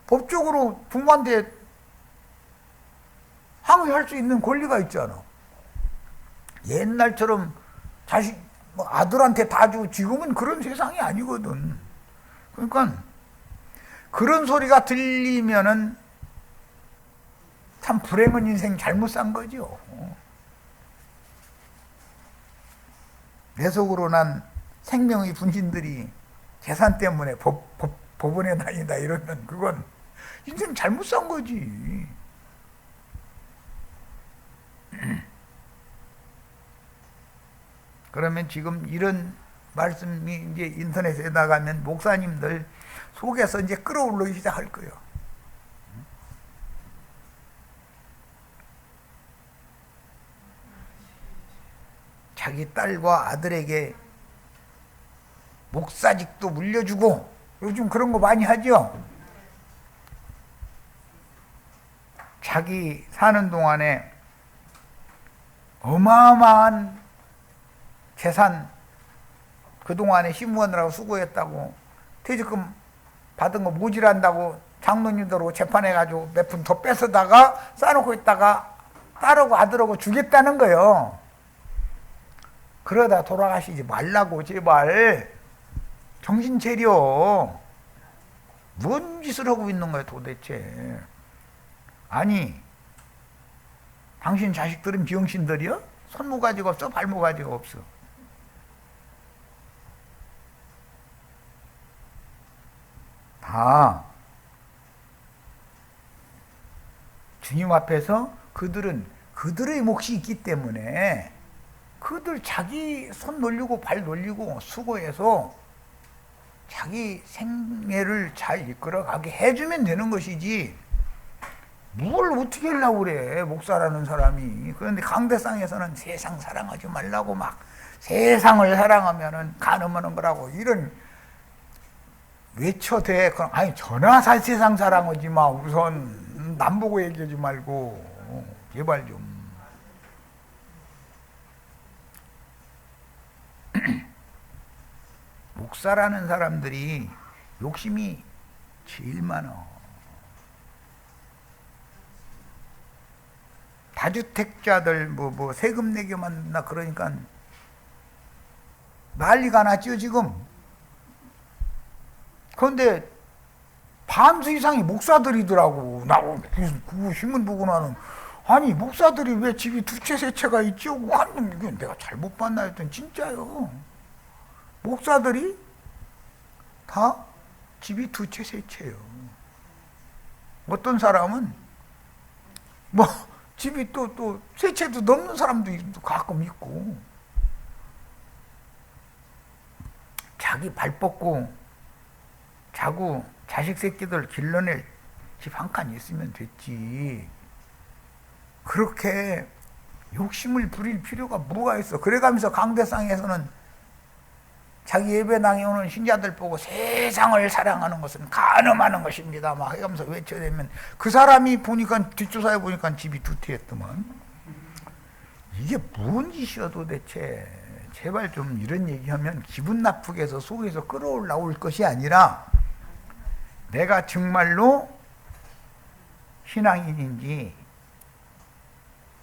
법적으로 부모한테 항의할 수 있는 권리가 있잖아. 옛날처럼 자식 아들한테 다 주고, 지금은 그런 세상이 아니거든. 그러니까 그런 소리가 들리면은 참 불행한 인생 잘못 산 거죠. 내 속으로 난 생명의 분신들이 재산 때문에 법원에 다니다 이러면 그건 인생 잘못 산 거지. 그러면 지금 이런 말씀이 이제 인터넷에 나가면 목사님들 속에서 이제 끌어올리기 시작할 거예요. 자기 딸과 아들에게 목사직도 물려주고, 요즘 그런 거 많이 하죠. 자기 사는 동안에 어마어마한 재산, 그동안에 신무하느라고 수고했다고 퇴직금 받은 거 모질한다고 장로님들하고 재판해가지고 몇 푼 더 뺏어다가 쌓아놓고 있다가 딸하고 아들하고 주겠다는 거예요. 그러다 돌아가시지 말라고, 제발. 정신 차려. 뭔 짓을 하고 있는 거야 도대체. 아니, 당신 자식들은 비용신들이요? 손모가지가 없어? 발모가지가 없어? 다 주님 앞에서 그들은 그들의 몫이 있기 때문에 그들 자기 손 놀리고 발 놀리고 수고해서 자기 생애를 잘 이끌어가게 해주면 되는 것이지 뭘 어떻게 하려고 그래, 목사라는 사람이. 그런데 강대상에서는 세상 사랑하지 말라고 막 세상을 사랑하면은 간음하는 거라고 이런 외쳐대. 아니 전화 살 세상 사랑하지 마. 우선 남 보고 얘기하지 말고 제발 좀. 목사라는 사람들이 욕심이 제일 많아. 다주택자들 뭐 세금 내기만 한다 그러니까 난리가 났죠 지금. 그런데 반수 이상이 목사들이더라고. 나 그 신문 보고 나는 아니 목사들이 왜 집이 두 채 세 채가 있죠? 이건 내가 잘못 봤나 했더니 진짜요. 목사들이 다 집이 두 채 세 채예요. 어떤 사람은 뭐 집이 또 세 채도 넘는 사람도 가끔 있고. 자기 발 뻗고 자고 자식 새끼들 길러낼 집 한 칸 있으면 됐지. 그렇게 욕심을 부릴 필요가 뭐가 있어. 그래가면서 강대상에서는 자기 예배당에 오는 신자들 보고 세상을 사랑하는 것은 간음하는 것입니다 막 해가면서 외쳐대면 그 사람이 보니까 뒷조사에 보니까 집이 두 채였더만. 이게 뭔 짓이야 도대체. 제발 좀 이런 얘기하면 기분 나쁘게 해서 속에서 끌어올라올 것이 아니라 내가 정말로 신앙인인지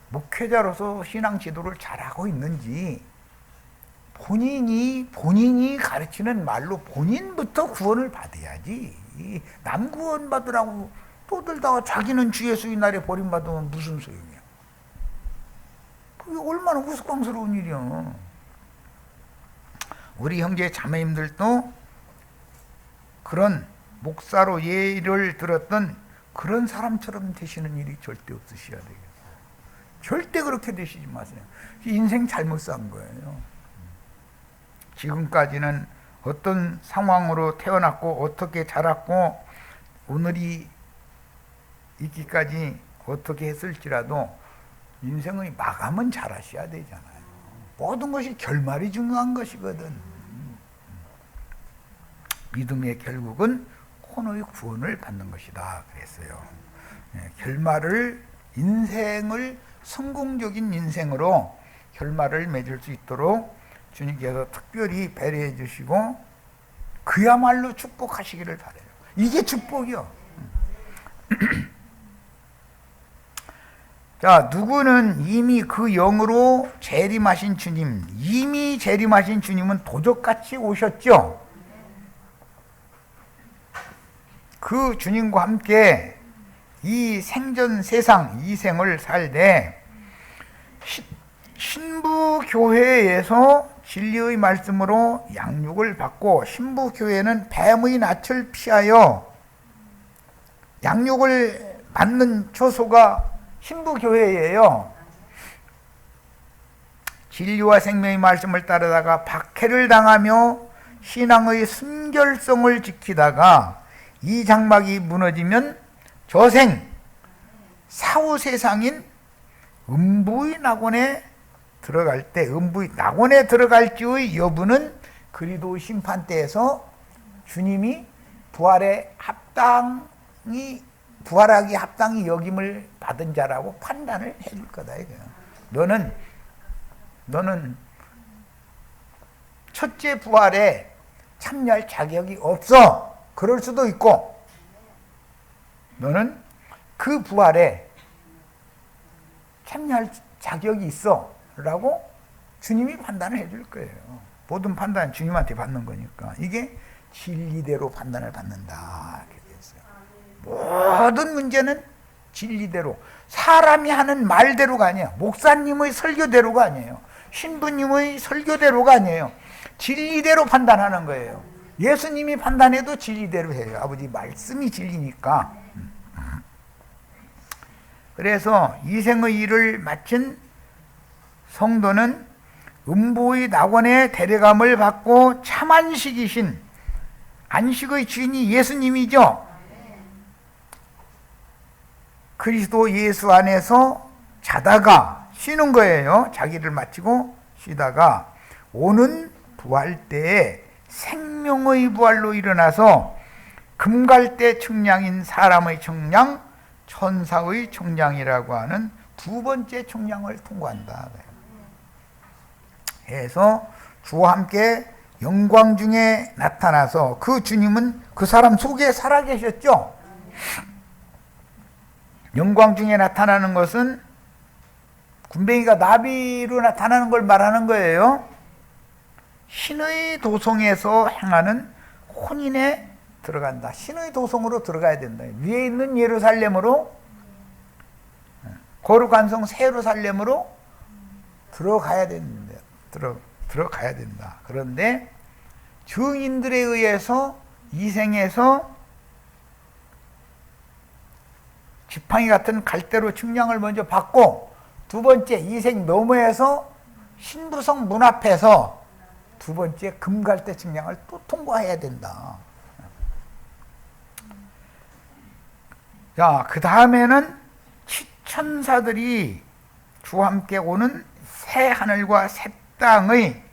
목회자로서 신앙 지도를 잘하고 있는지 본인이 가르치는 말로 본인부터 구원을 받아야지. 남 구원 받으라고 떠들다가 자기는 주 예수의 날에 버림받으면 무슨 소용이야. 그게 얼마나 우스꽝스러운 일이야. 우리 형제 자매님들도 그런 목사로 예를 들었던 그런 사람처럼 되시는 일이 절대 없으셔야 되겠어요. 절대 그렇게 되시지 마세요. 인생 잘못 산 거예요. 지금까지는 어떤 상황으로 태어났고 어떻게 자랐고 오늘이 있기까지 어떻게 했을지라도 인생의 마감은 잘 하셔야 되잖아요. 모든 것이 결말이 중요한 것이거든. 믿음의 결국은 코너의 구원을 받는 것이다 그랬어요. 결말을 인생을 성공적인 인생으로 결말을 맺을 수 있도록 주님께서 특별히 배려해 주시고 그야말로 축복하시기를 바라요. 이게 축복이요. 자, 누구는 이미 그 영으로 재림하신 주님, 이미 재림하신 주님은 도적같이 오셨죠. 그 주님과 함께 이 생전 세상 이 생을 살되 신부교회에서 진리의 말씀으로 양육을 받고, 신부교회는 뱀의 낯을 피하여 양육을 받는 초소가 신부교회예요. 진리와 생명의 말씀을 따르다가 박해를 당하며 신앙의 순결성을 지키다가 이 장막이 무너지면 저생 사후 세상인 음부의 낙원에 들어갈 때, 음부의 낙원에 들어갈지의 여부는 그리도 심판대에서 주님이 부활하기 합당히 여김을 받은 자라고 판단을 해줄 거다 이거야. 너는 첫째 부활에 참여할 자격이 없어. 그럴 수도 있고, 너는 그 부활에 참여할 자격이 있어 라고 주님이 판단을 해줄 거예요. 모든 판단은 주님한테 받는 거니까. 이게 진리대로 판단을 받는다 이렇게 되어 있어요. 모든 문제는 진리대로, 사람이 하는 말대로가 아니에요. 목사님의 설교대로가 아니에요. 신부님의 설교대로가 아니에요. 진리대로 판단하는 거예요. 예수님이 판단해도 진리대로 해요. 아버지 말씀이 진리니까. 그래서 이 생의 일을 마친 성도는 음보의 낙원에 데려감을 받고 참 안식이신 안식의 주인이 예수님이죠. 그리스도 예수 안에서 자다가 쉬는 거예요. 자기를 마치고 쉬다가 오는 부활 때에 생명의 부활로 일어나서 금갈대 청량인 사람의 청량, 천사의 청량이라고 하는 두 번째 청량을 통과한다. 해서 주와 함께 영광 중에 나타나서 그 주님은 그 사람 속에 살아계셨죠. 영광 중에 나타나는 것은 군뱅이가 나비로 나타나는 걸 말하는 거예요. 신의 도성에서 행하는 혼인에 들어간다. 신의 도성으로 들어가야 된다. 위에 있는 예루살렘으로, 거룩한 성 새 예루살렘으로 들어가야 된다. 들어가야 된다. 그런데 증인들에 의해서 이생에서 지팡이 같은 갈대로 측량을 먼저 받고, 두 번째 이생 너머에서 신부성 문 앞에서 두 번째 금갈대 측량을 또 통과해야 된다. 자, 그 다음에는 천사들이 주와 함께 오는 새 하늘과 새 땅의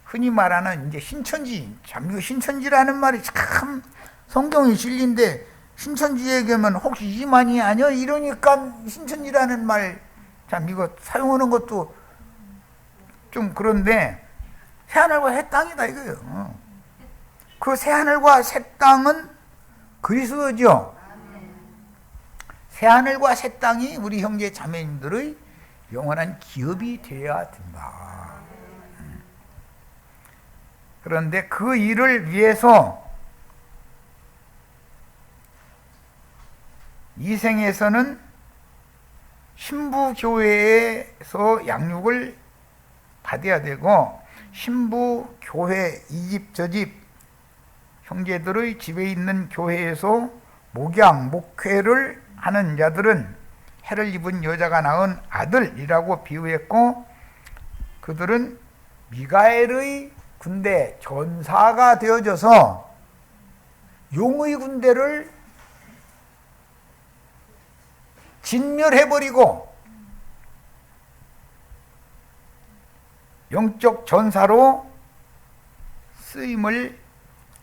흔히 말하는 이제 신천지, 참 이거 신천지라는 말이 참 성경이 진리인데 신천지 얘기하면 혹시 이만희 아니야? 이러니까 신천지라는 말 참 이거 사용하는 것도 좀 그런데 새하늘과 새 땅이다 이거예요. 그 새하늘과 새 땅은 그리스도죠. 새하늘과 새 땅이 우리 형제 자매님들의 영원한 기업이 되어야 된다. 그런데 그 일을 위해서 이 생에서는 신부교회에서 양육을 받아야 되고, 신부교회 이 집 저 집 형제들의 집에 있는 교회에서 목양, 목회를 하는 자들은 해를 입은 여자가 낳은 아들이라고 비유했고, 그들은 미가엘의 군대 전사가 되어져서 용의 군대를 진멸해버리고 영적 전사로 쓰임을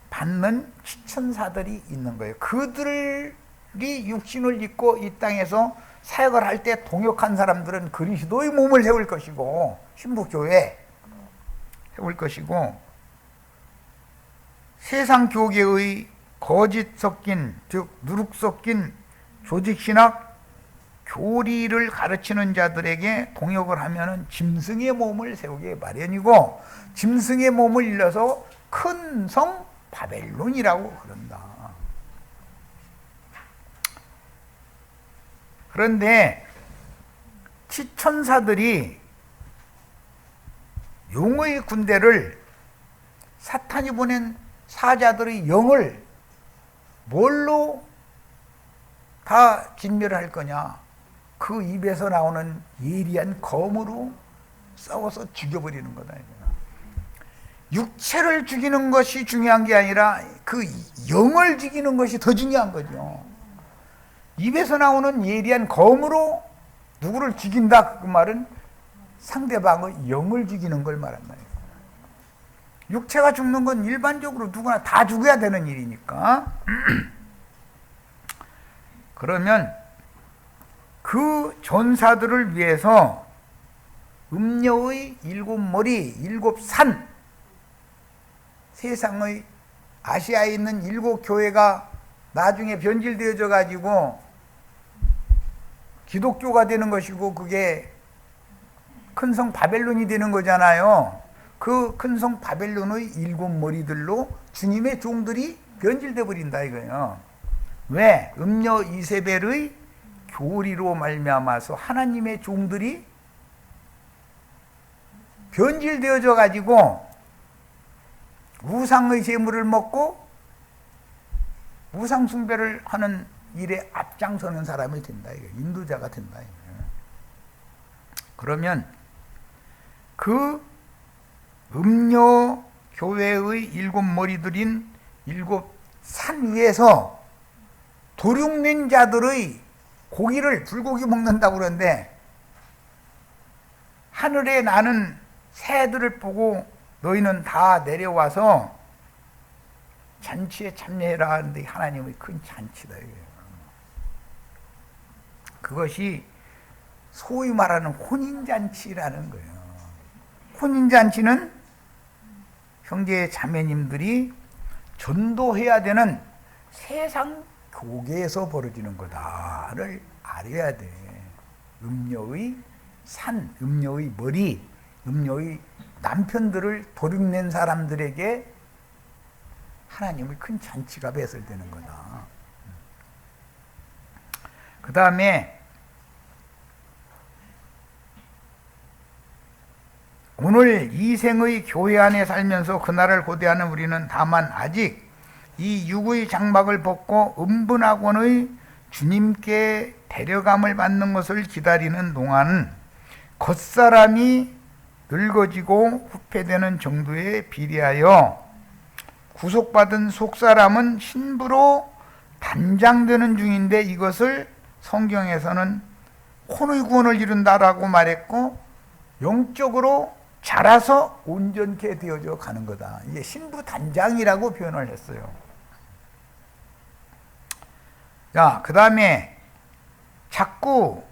받는 시천사들이 있는 거예요. 그들이 육신을 입고 이 땅에서 사역을 할 때 동역한 사람들은 그리스도의 몸을 세울 것이고, 신부교회 세울 것이고, 세상 교계의 거짓 섞인, 즉 누룩 섞인 조직신학 교리를 가르치는 자들에게 동역을 하면은 짐승의 몸을 세우게 마련이고, 짐승의 몸을 일러서 큰 성 바벨론이라고 그런다. 그런데 치천사들이 용의 군대를, 사탄이 보낸 사자들의 영을 뭘로 다 진멸할 거냐? 그 입에서 나오는 예리한 검으로 싸워서 죽여버리는 거다. 육체를 죽이는 것이 중요한 게 아니라 그 영을 죽이는 것이 더 중요한 거죠. 입에서 나오는 예리한 검으로 누구를 죽인다, 그 말은 상대방의 영을 죽이는 걸 말한 말이에요. 육체가 죽는 건 일반적으로 누구나 다 죽어야 되는 일이니까. 그러면 그 전사들을 위해서 음녀의 7머리, 7산, 세상의 아시아에 있는 7교회가 나중에 변질되어져 가지고 기독교가 되는 것이고, 그게 큰 성 바벨론이 되는 거잖아요. 그 큰 성 바벨론의 7머리들로 주님의 종들이 변질돼 버린다 이거예요. 왜? 음녀 이세벨의 교리로 말미암아서 하나님의 종들이 변질되어져 가지고 우상의 제물을 먹고 우상 숭배를 하는 일에 앞장서는 사람이 된다 이거예요. 인도자가 된다 이거예요. 그러면 그 음료 교회의 일곱 머리들인 일곱 산 위에서 도륙낸 자들의 고기를 불고기 먹는다고 그러는데, 하늘에 나는 새들을 보고 너희는 다 내려와서 잔치에 참여해라 하는데, 하나님의 큰 잔치다. 그것이 소위 말하는 혼인잔치라는 거예요. 혼인잔치는 형제 자매님들이 전도해야 되는 세상 교계에서 벌어지는 거다를 알아야 돼. 음녀의 산, 음녀의 머리, 음녀의 남편들을 도륙낸 사람들에게 하나님의 큰 잔치가 배설되는 거다. 그 다음에 오늘 이 생의 교회 안에 살면서 그날을 고대하는 우리는 다만 아직 이 육의 장막을 벗고 은분학원의 주님께 데려감을 받는 것을 기다리는 동안 겉사람이 늙어지고 후패되는 정도에 비례하여 구속받은 속사람은 신부로 단장되는 중인데, 이것을 성경에서는 혼의 구원을 이룬다라고 말했고, 영적으로 자라서 온전케 되어져 가는 거다. 이게 신부 단장이라고 표현을 했어요. 자, 그 다음에 자꾸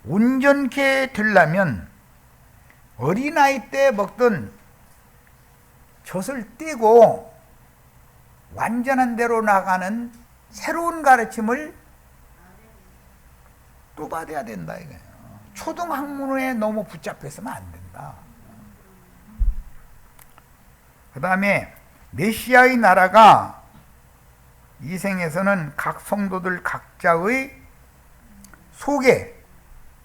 온전케 되려면 어린아이 때 먹던 젖을 떼고 완전한 대로 나가는 새로운 가르침을 또 받아야 된다 이거예요. 초등학문에 너무 붙잡혔으면 안 된다. 그 다음에 메시아의 나라가 이 생에서는 각 성도들 각자의 속에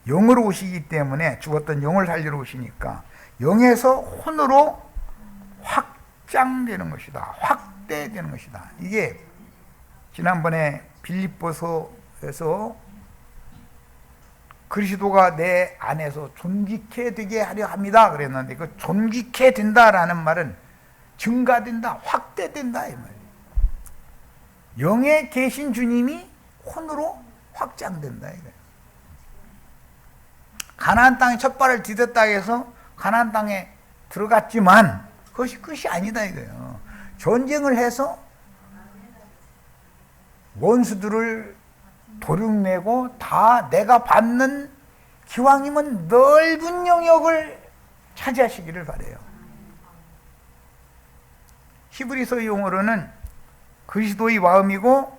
영으로 오시기 때문에, 죽었던 영을 살리러 오시니까 영에서 혼으로 확장되는 것이다. 확대되는 것이다. 이게 지난번에 빌립보서에서 그리스도가 내 안에서 존귀케 되게 하려 합니다 그랬는데, 그 존귀케 된다라는 말은 증가된다, 확대된다 이 말이에요. 영에 계신 주님이 혼으로 확장된다 이거예요. 가나안 땅에 첫 발을 디뎠다 해서 가나안 땅에 들어갔지만 그것이 끝이 아니다 이거예요. 전쟁을 해서 원수들을 도륙내고 다 내가 받는, 기왕이면 넓은 영역을 차지하시기를 바라요. 히브리서 용어로는 그리스도의 마음이고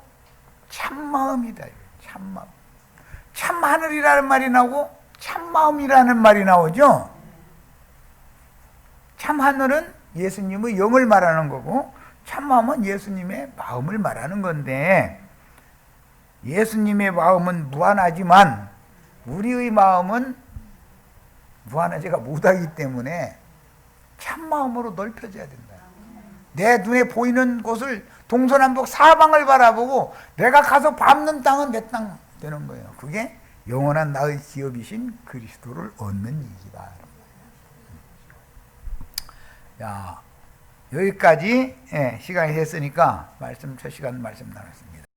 참마음이다. 참마음. 참하늘이라는 말이 나오고 참마음이라는 말이 나오죠. 참하늘은 예수님의 영을 말하는 거고, 참마음은 예수님의 마음을 말하는 건데, 예수님의 마음은 무한하지만 우리의 마음은 무한하지가 못하기 때문에 참마음으로 넓혀져야 된다. 내 눈에 보이는 곳을 동서남북 사방을 바라보고 내가 가서 밟는 땅은 내 땅 되는 거예요. 그게 영원한 나의 기업이신 그리스도를 얻는 일이다. 자, 여기까지 시간이 됐으니까 첫 시간 말씀 나눴습니다.